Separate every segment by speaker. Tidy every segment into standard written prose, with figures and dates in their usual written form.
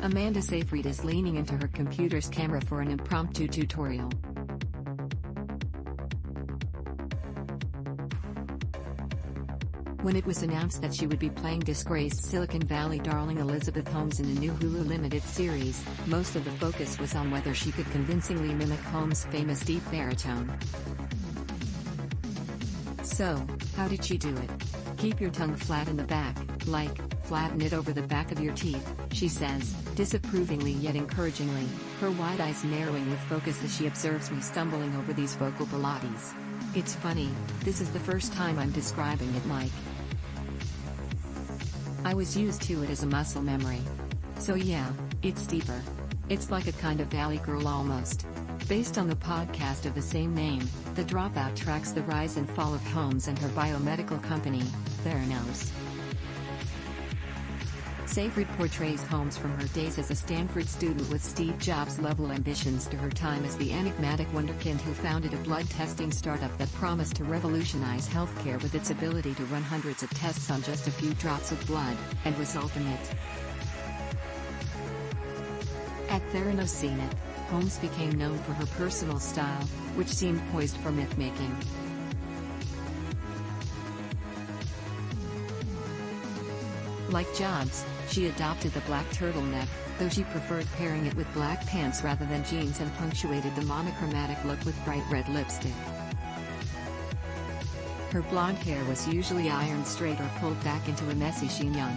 Speaker 1: Amanda Seyfried is leaning into her computer's camera for an impromptu tutorial. When it was announced that she would be playing disgraced Silicon Valley darling Elizabeth Holmes in a new Hulu limited series, most of the focus was on whether she could convincingly mimic Holmes' famous deep baritone. So, how did she do it? Keep your tongue flat in the back, like, flatten it over the back of your teeth, she says, disapprovingly yet encouragingly, her wide eyes narrowing with focus as she observes me stumbling over these vocal Pilates. It's funny, this is the first time I'm describing it like I was used to it as a muscle memory. So yeah, it's deeper. It's like a kind of valley girl almost. Based on the podcast of the same name, The Dropout tracks the rise and fall of Holmes and her biomedical company, Theranos. Seyfried portrays Holmes from her days as a Stanford student with Steve Jobs-level ambitions to her time as the enigmatic wunderkind who founded a blood testing startup that promised to revolutionize healthcare with its ability to run hundreds of tests on just a few drops of blood, and result in it. At Theranos Zenith, Holmes became known for her personal style, which seemed poised for mythmaking. Like Jobs, she adopted the black turtleneck, though she preferred pairing it with black pants rather than jeans, and punctuated the monochromatic look with bright red lipstick. Her blonde hair was usually ironed straight or pulled back into a messy chignon.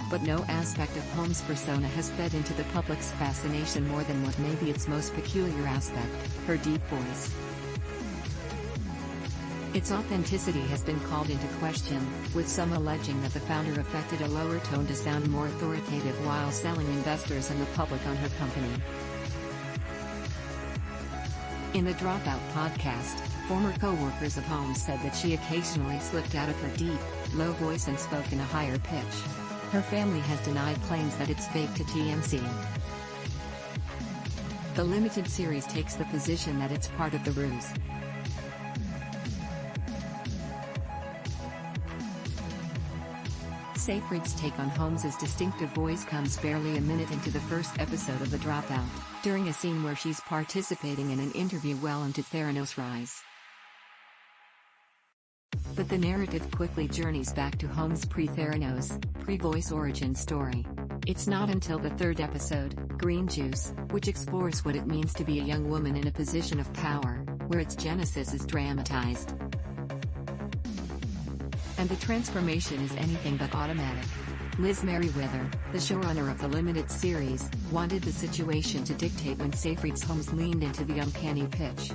Speaker 1: But no aspect of Holmes' persona has fed into the public's fascination more than what may be its most peculiar aspect, her deep voice. Its authenticity has been called into question, with some alleging that the founder affected a lower tone to sound more authoritative while selling investors and the public on her company. In the Dropout podcast, former co-workers of Holmes said that she occasionally slipped out of her deep, low voice and spoke in a higher pitch. Her family has denied claims that it's fake to TMZ. The limited series takes the position that it's part of the ruse. Seyfried's take on Holmes' distinctive voice comes barely a minute into the first episode of The Dropout, during a scene where she's participating in an interview well into Theranos' rise. But the narrative quickly journeys back to Holmes' pre-Theranos, pre-voice origin story. It's not until the third episode, Green Juice, which explores what it means to be a young woman in a position of power, where its genesis is dramatized. And the transformation is anything but automatic. Liz Meriwether, the showrunner of the limited series, wanted the situation to dictate when Seyfried's Holmes leaned into the uncanny pitch.